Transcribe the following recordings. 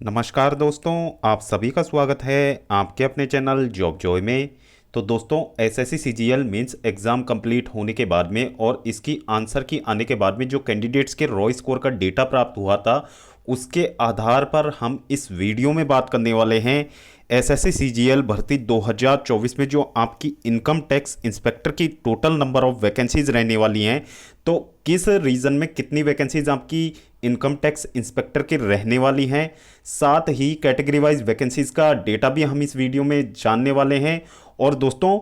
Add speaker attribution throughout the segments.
Speaker 1: नमस्कार दोस्तों, आप सभी का स्वागत है आपके अपने चैनल जॉब जॉय में। तो दोस्तों, SSC CGL mains exam complete होने के बाद में और इसकी आंसर की आने के बाद में जो कैंडिडेट्स के रॉ स्कोर का डेटा प्राप्त हुआ था, उसके आधार पर हम इस वीडियो में बात करने वाले हैं एसएससी सीजीएल भर्ती 2024 में जो आपकी इनकम टैक्स इंस्पेक्टर की टोटल नंबर ऑफ वैकेंसीज रहने वाली हैं। तो किस रीजन में कितनी वैकेंसीज आपकी इनकम टैक्स इंस्पेक्टर की रहने वाली हैं, साथ ही कैटेगरी वाइज वैकेंसीज का डेटा भी हम इस वीडियो में जानने वाले हैं। और दोस्तों,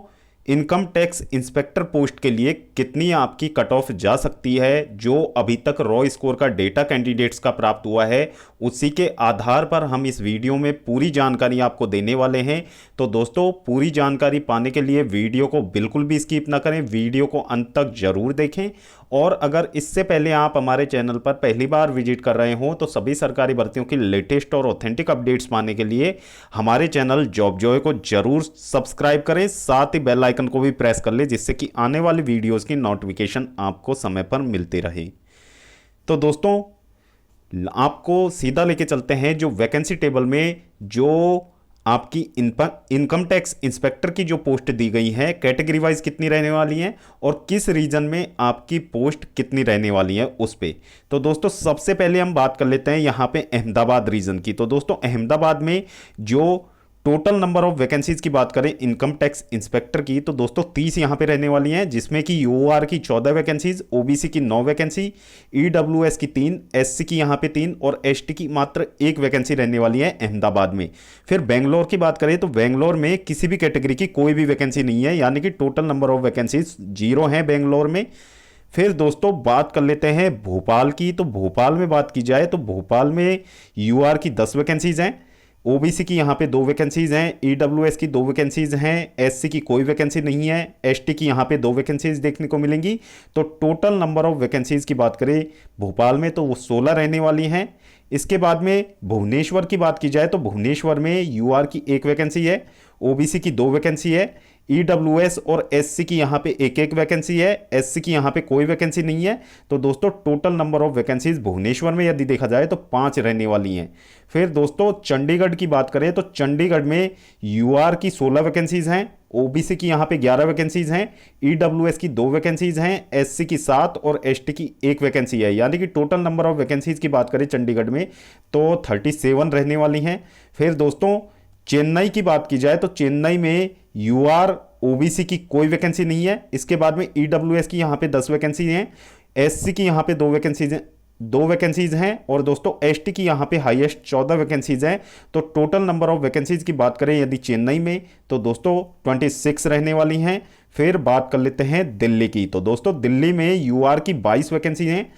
Speaker 1: इनकम टैक्स इंस्पेक्टर पोस्ट के लिए कितनी आपकी कट ऑफ जा सकती है, जो अभी तक रॉ स्कोर का डेटा कैंडिडेट्स का प्राप्त हुआ है, उसी के आधार पर हम इस वीडियो में पूरी जानकारी आपको देने वाले हैं। तो दोस्तों, पूरी जानकारी पाने के लिए वीडियो को बिल्कुल भी स्किप ना करें, वीडियो को अंत तक जरूर देखें। और अगर इससे पहले आप हमारे चैनल पर पहली बार विजिट कर रहे हो तो सभी सरकारी भर्तियों की लेटेस्ट और ऑथेंटिक अपडेट्स पाने के लिए हमारे चैनल जॉब जॉय को जरूर सब्सक्राइब करें, साथ ही बेल आइकन को भी प्रेस कर ले, जिससे कि आने वाली वीडियोस की नोटिफिकेशन आपको समय पर मिलती रहे। तो दोस्तों, आपको सीधा लेके चलते हैं जो वैकेंसी टेबल में जो आपकी इनकम टैक्स इंस्पेक्टर की जो पोस्ट दी गई है, कैटेगरी वाइज कितनी रहने वाली है और किस रीजन में आपकी पोस्ट कितनी रहने वाली है उस पे। तो दोस्तों, सबसे पहले हम बात कर लेते हैं यहाँ पे अहमदाबाद रीजन की। तो दोस्तों, अहमदाबाद में जो टोटल नंबर ऑफ वैकेंसीज की बात करें इनकम टैक्स इंस्पेक्टर की, तो दोस्तों 30 यहाँ पे रहने वाली हैं, जिसमें कि यूओआर की 14 वैकेंसीज, ओबीसी की 9 वैकेंसी, ईडब्ल्यूएस की 3, एससी की यहाँ पे 3 और एसटी की मात्र 1 वैकेंसी रहने वाली है अहमदाबाद में। फिर बेंगलोर की बात करें तो बेंगलोर में किसी भी कैटेगरी की कोई भी वैकेंसी नहीं है, यानी कि टोटल नंबर ऑफ वैकेंसीज 0 है बेंगलोर में। फिर दोस्तों, बात कर लेते हैं भोपाल की। तो भोपाल में बात की जाए तो भोपाल में यूआर की 10 वैकेंसीज हैं, ओबीसी की यहाँ पे 2 वैकेंसीज हैं, ईडब्ल्यूएस की 2 वैकेंसीज हैं, एससी की कोई वैकेंसी नहीं है, एसटी की यहाँ पे 2 वैकेंसीज देखने को मिलेंगी। तो टोटल नंबर ऑफ वैकेंसीज की बात करें भोपाल में तो वो 16 रहने वाली हैं। इसके बाद में भुवनेश्वर की बात की जाए तो भुवनेश्वर में यूआर की 1 वैकेंसी है, ओबीसी की 2 वैकेंसी है, ईडब्ल्यूएस और एससी की यहाँ पे एक एक वैकेंसी है, एससी की यहाँ पे कोई वैकेंसी नहीं है। तो दोस्तों, total number of vacancies Bhubaneswar में यदि देखा जाए तो 5 रहने वाली हैं। फिर दोस्तों, चंडीगढ़ की बात करें तो चंडीगढ़ में यूआर की 16 वैकेंसीज हैं, ओबीसी की यहाँ पे 11 वैकेंसीज हैं, ईडब्ल्यूएस की 2 वैकेंसीज हैं, एससी की 7 और एसटी की 1 वैकेंसी है, यानी कि टोटल नंबर ऑफ वैकेंसीज की बात करें चंडीगढ़ में तो 37 रहने वाली हैं। फिर दोस्तों, चेन्नई की बात की जाए तो चेन्नई में यूआर ओबीसी की कोई वैकेंसी नहीं है। इसके बाद में ईडब्ल्यूएस की यहाँ पे 10 वैकेंसी हैं, एससी की यहाँ पे 2 वैकेंसीज हैं और दोस्तों एसटी की यहाँ पे हाईएस्ट 14 वैकेंसीज हैं। तो टोटल नंबर ऑफ वैकेंसीज की बात करें यदि चेन्नई में तो दोस्तों 26 रहने वाली हैं। फिर बात कर लेते हैं दिल्ली की। तो दोस्तों, दिल्ली में यूआर की 22 वैकेंसी हैं,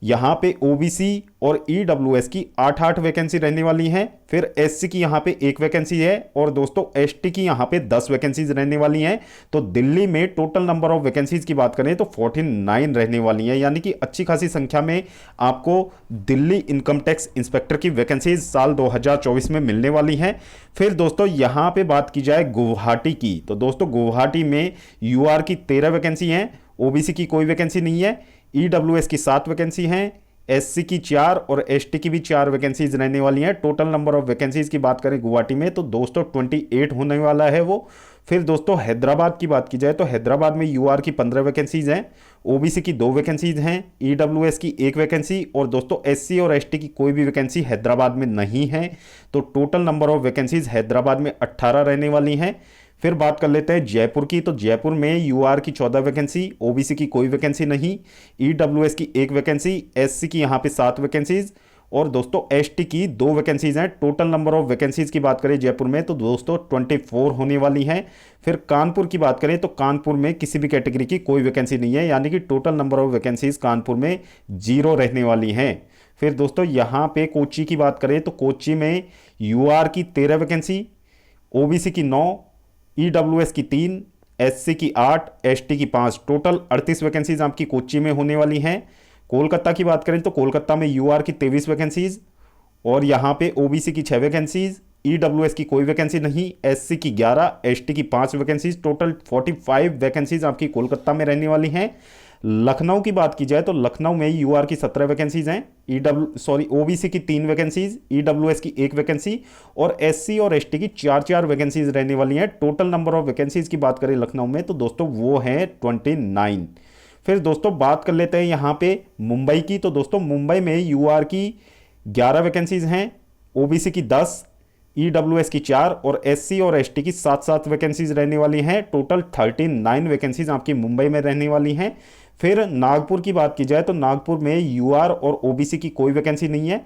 Speaker 1: यहाँ पे ओबीसी और ईडब्ल्यूएस की 8 वैकेंसी रहने वाली हैं। फिर एससी की यहाँ पे 1 वैकेंसी है और दोस्तों एसटी की यहाँ पे 10 वैकेंसीज रहने वाली हैं। तो दिल्ली में टोटल नंबर ऑफ वैकेंसीज की बात करें तो 49 रहने वाली हैं, यानी कि अच्छी खासी संख्या में आपको दिल्ली इनकम टैक्स इंस्पेक्टर की वैकेंसीज साल 2024 में मिलने वाली हैं। फिर दोस्तों, यहाँ पे बात की जाए गुवाहाटी की। तो दोस्तों, गुवाहाटी में यूआर की 13 वैकेंसी हैं, ओबीसी की कोई वैकेंसी नहीं है, ईडब्ल्यूएस की 7 वैकेंसी हैं, एससी की 4 और एसटी की भी 4 वैकेंसीज रहने वाली हैं। टोटल नंबर ऑफ वैकेंसीज की बात करें गुवाहाटी में तो दोस्तों 28 होने वाला है वो। फिर दोस्तों, हैदराबाद की बात की जाए तो हैदराबाद में यूआर की 15 वैकेंसीज हैं, ओबीसी की 2 वैकेंसीज हैं, ईडब्ल्यूएस की 1 वैकेंसी और दोस्तों एससी और एसटी की कोई भी वैकेंसी हैदराबाद में नहीं है। तो total number of vacancies Hyderabad में 18 रहने वाली हैं। फिर बात कर लेते हैं जयपुर की। तो जयपुर में यूआर की 14 वैकेंसी, ओबीसी की कोई वैकेंसी नहीं, ईडब्ल्यूएस की 1 वैकेंसी, एससी की यहाँ पे 7 वैकेंसीज और दोस्तों एसटी की 2 वैकेंसीज हैं। टोटल नंबर ऑफ वैकेंसीज की बात करें जयपुर में तो दोस्तों 24 होने वाली हैं। फिर कानपुर की बात करें तो कानपुर में किसी भी कैटेगरी की कोई वैकेंसी नहीं है, यानी कि total number of vacancies Kanpur में 0 रहने वाली हैं। फिर दोस्तों, यहाँ पे कोच्चि की बात करें तो कोच्चि में यूआर की 13 वैकेंसी, ओबीसी की 9, ईडब्ल्यूएस की 3, एससी की 8, एसटी की 5, टोटल 38 वैकेंसीज आपकी कोच्चि में होने वाली हैं। कोलकाता की बात करें तो कोलकाता में यूआर की 23 वैकेंसीज और यहाँ पे ओबीसी की 6 वैकेंसीज, ईडब्ल्यूएस की कोई वैकेंसी नहीं, एससी की 11, एसटी की 5 वैकेंसीज, टोटल 45 वैकेंसीज आपकी कोलकाता में रहने वाली हैं। लखनऊ की बात की जाए तो लखनऊ में यूआर की 17 वैकेंसीज हैं, ओबीसी की 3 वैकेंसीज, ईडब्ल्यूएस की 1 वैकेंसी और एससी और एसटी की 4 वैकेंसीज रहने वाली हैं। टोटल नंबर ऑफ वैकेंसीज की बात करें लखनऊ में तो दोस्तों वो हैं 29। फिर दोस्तों बात कर लेते हैं यहाँ पे मुंबई की। तो दोस्तों मुंबई में यूआर की 11 वैकेंसीज हैं, ओबीसी की 10, ईडब्ल्यूएस की 4 और एससी और एसटी की 7 वैकेंसीज रहने वाली हैं। टोटल 39 वैकेंसीज आपकी मुंबई में रहने वाली हैं। फिर नागपुर की बात की जाए तो नागपुर में यूआर और ओबीसी की कोई वैकेंसी नहीं है।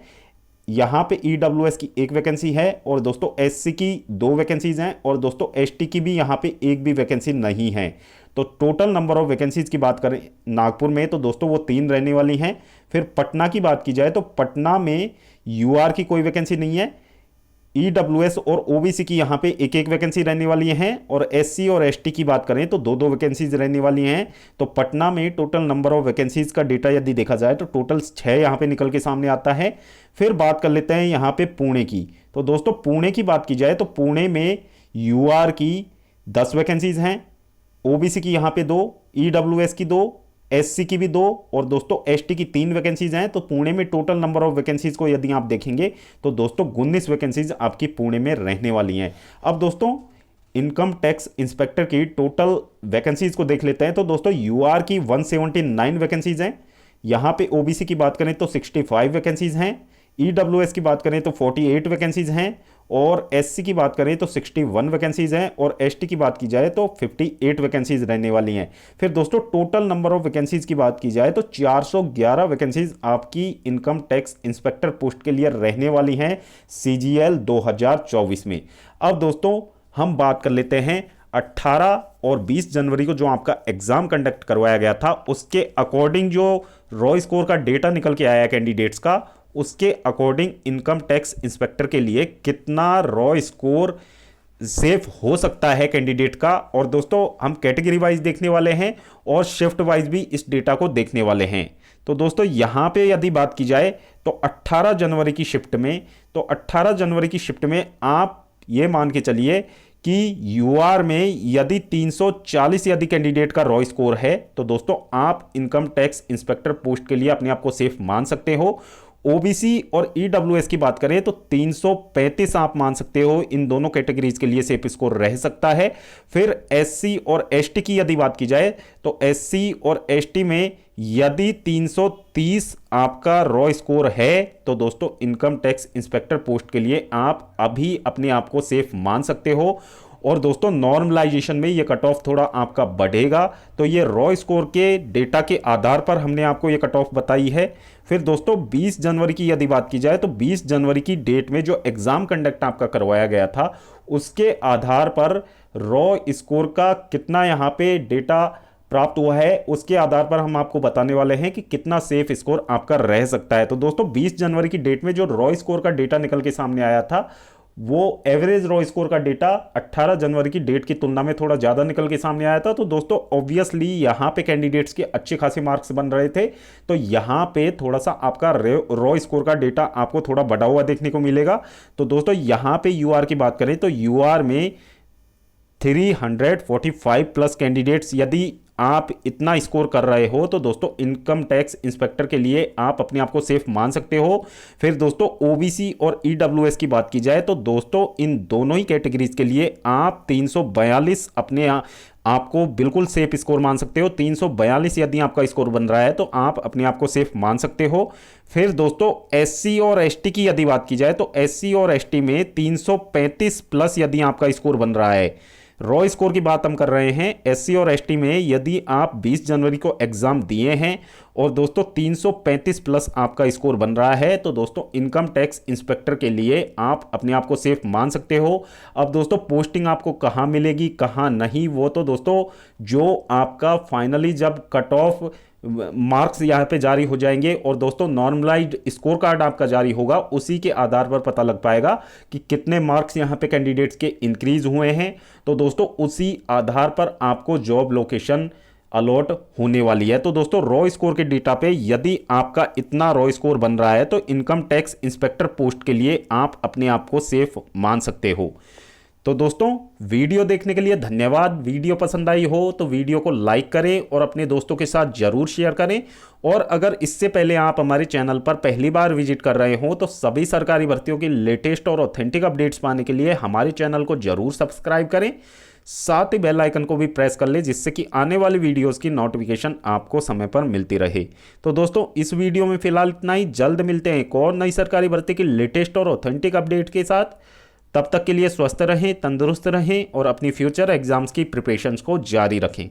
Speaker 1: यहाँ पे ईडब्ल्यूएस की 1 वैकेंसी है और दोस्तों एससी की 2 वैकेंसीज हैं और दोस्तों एसटी की भी यहाँ पे 1 भी वैकेंसी नहीं है। तो टोटल नंबर ऑफ वैकेंसीज की बात करें नागपुर में तो दोस्तों वो 3 रहने वाली हैं। फिर पटना की बात की जाए तो पटना में यूआर की कोई वैकेंसी नहीं है, ईडब्ल्यूएस और ओबीसी की यहाँ पे 1 वैकेंसी रहने वाली हैं और एससी और एसटी की बात करें तो 2 वैकेंसीज रहने वाली हैं। तो पटना में टोटल नंबर ऑफ वैकेंसीज का डेटा यदि देखा जाए तो टोटल 6 यहाँ पे निकल के सामने आता है। फिर बात कर लेते हैं यहाँ पे पुणे की। तो दोस्तों पुणे की बात की जाए तो पुणे में यूआर की 10 वैकेंसीज हैं, ओबीसी की यहाँ पे 2, ईडब्ल्यूएस की 2, एससी की भी 2 और दोस्तों एसटी की 3 वैकेंसीज हैं। तो पुणे में टोटल नंबर ऑफ वैकेंसीज को यदि आप देखेंगे तो दोस्तों 19 वैकेंसीज आपकी पुणे में रहने वाली हैं। अब दोस्तों इनकम टैक्स इंस्पेक्टर की टोटल वैकेंसीज को देख लेते हैं। तो दोस्तों यूआर की 179 वैकेंसीज हैं, यहाँ पे ओबीसी की बात करें तो 65 वैकेंसीज हैं, ईडब्ल्यूएस की बात करें तो 48 वैकेंसीज हैं और एससी की बात करें तो 61 वैकेंसीज हैं और एसटी की बात की जाए तो 58 वैकेंसीज रहने वाली हैं। फिर दोस्तों टोटल नंबर ऑफ वैकेंसीज की बात की जाए तो 411 वैकेंसीज आपकी इनकम टैक्स इंस्पेक्टर पोस्ट के लिए रहने वाली हैं सीजीएल 2024 में। अब दोस्तों हम बात कर लेते हैं 18 और 20 जनवरी को जो आपका एग्जाम कंडक्ट करवाया गया था उसके अकॉर्डिंग जो रॉ स्कोर का डेटा निकल के आया कैंडिडेट्स का, उसके अकॉर्डिंग इनकम टैक्स इंस्पेक्टर के लिए कितना रॉ स्कोर सेफ हो सकता है कैंडिडेट का। और दोस्तों हम कैटेगरी वाइज देखने वाले हैं और शिफ्ट वाइज भी इस डेटा को देखने वाले हैं। तो दोस्तों यहाँ पे यदि बात की जाए तो 18 जनवरी की शिफ्ट में, तो 18 जनवरी की शिफ्ट में आप ये मान के चलिए कि यूआर में यदि 340 यदि कैंडिडेट का रॉ स्कोर है तो दोस्तों आप इनकम टैक्स इंस्पेक्टर पोस्ट के लिए अपने आप को सेफ मान सकते हो। ओबीसी और ईडब्ल्यूएस की बात करें तो 335 आप मान सकते हो, इन दोनों कैटेगरीज के लिए सेफ स्कोर रह सकता है। फिर एससी और एसटी की यदि बात की जाए तो एससी और एसटी में यदि 330 आपका रॉ स्कोर है तो दोस्तों इनकम टैक्स इंस्पेक्टर पोस्ट के लिए आप अभी अपने आप को सेफ मान सकते हो। और दोस्तों नॉर्मलाइजेशन में ये कट ऑफ थोड़ा आपका बढ़ेगा, तो ये रॉ स्कोर के डेटा के आधार पर हमने आपको ये कट ऑफ बताई है। फिर दोस्तों 20 जनवरी की यदि बात की जाए तो 20 जनवरी की डेट में जो एग्जाम कंडक्ट आपका करवाया गया था उसके आधार पर रॉ स्कोर का कितना यहाँ पे डेटा प्राप्त हुआ है उसके आधार पर हम आपको बताने वाले हैं कि कितना सेफ स्कोर आपका रह सकता है। तो दोस्तों 20 जनवरी की डेट में जो रॉ स्कोर का डेटा निकल के सामने आया था वो एवरेज रॉ स्कोर का डेटा 18 जनवरी की डेट की तुलना में थोड़ा ज़्यादा निकल के सामने आया था। तो दोस्तों ऑब्वियसली यहाँ पे कैंडिडेट्स के अच्छे खासे मार्क्स बन रहे थे, तो यहाँ पे थोड़ा सा आपका रॉ स्कोर का डेटा आपको थोड़ा बढ़ा हुआ देखने को मिलेगा। तो दोस्तों यहाँ पे यूआर की बात करें तो यूआर में 345 प्लस कैंडिडेट्स यदि आप इतना स्कोर कर रहे हो तो दोस्तों इनकम टैक्स इंस्पेक्टर के लिए आप अपने आप को सेफ मान सकते हो। फिर दोस्तों ओबीसी और ईडब्ल्यूएस की बात की जाए तो दोस्तों इन दोनों ही कैटेगरीज के लिए आप 342 अपने आपको बिल्कुल सेफ स्कोर मान सकते हो। 342 यदि आपका स्कोर बन रहा है तो आप अपने आप को सेफ मान सकते हो। फिर दोस्तों एससी और एसटी की यदि बात की जाए तो एससी और एसटी में 335 प्लस यदि आपका स्कोर बन रहा है, रॉ स्कोर की बात हम कर रहे हैं एससी और एसटी में, यदि आप 20 जनवरी को एग्जाम दिए हैं और दोस्तों 335 प्लस आपका स्कोर बन रहा है तो दोस्तों इनकम टैक्स इंस्पेक्टर के लिए आप अपने आप को सेफ मान सकते हो। अब दोस्तों पोस्टिंग आपको कहाँ मिलेगी कहाँ नहीं, वो तो दोस्तों जो आपका फाइनली जब कट ऑफ मार्क्स यहाँ पे जारी हो जाएंगे और दोस्तों नॉर्मलाइज्ड स्कोर कार्ड आपका जारी होगा, उसी के आधार पर पता लग पाएगा कि कितने मार्क्स यहाँ पे कैंडिडेट्स के इंक्रीज हुए हैं। तो दोस्तों उसी आधार पर आपको जॉब लोकेशन अलॉट होने वाली है। तो दोस्तों रॉ स्कोर के डेटा पे यदि आपका इतना रॉ स्कोर बन रहा है तो इनकम टैक्स इंस्पेक्टर पोस्ट के लिए आप अपने आप को सेफ मान सकते हो। तो दोस्तों, वीडियो देखने के लिए धन्यवाद। वीडियो पसंद आई हो तो वीडियो को लाइक करें और अपने दोस्तों के साथ जरूर शेयर करें। और अगर इससे पहले आप हमारे चैनल पर पहली बार विजिट कर रहे हो तो सभी सरकारी भर्तियों की लेटेस्ट और ऑथेंटिक अपडेट्स पाने के लिए हमारे चैनल को जरूर सब्सक्राइब करें। साथ ही बेल आइकन को भी प्रेस कर ले, जिससे कि आने वाली वीडियोस की नोटिफिकेशन आपको समय पर मिलती रहे। तो दोस्तों, इस वीडियो में फिलहाल इतना ही। जल्द मिलते हैं एक और नई सरकारी भर्ती की लेटेस्ट और ऑथेंटिक अपडेट के साथ। तब तक के लिए स्वस्थ रहें, तंदुरुस्त रहें और अपनी फ्यूचर एग्जाम्स की प्रिपरेशंस को जारी रखें।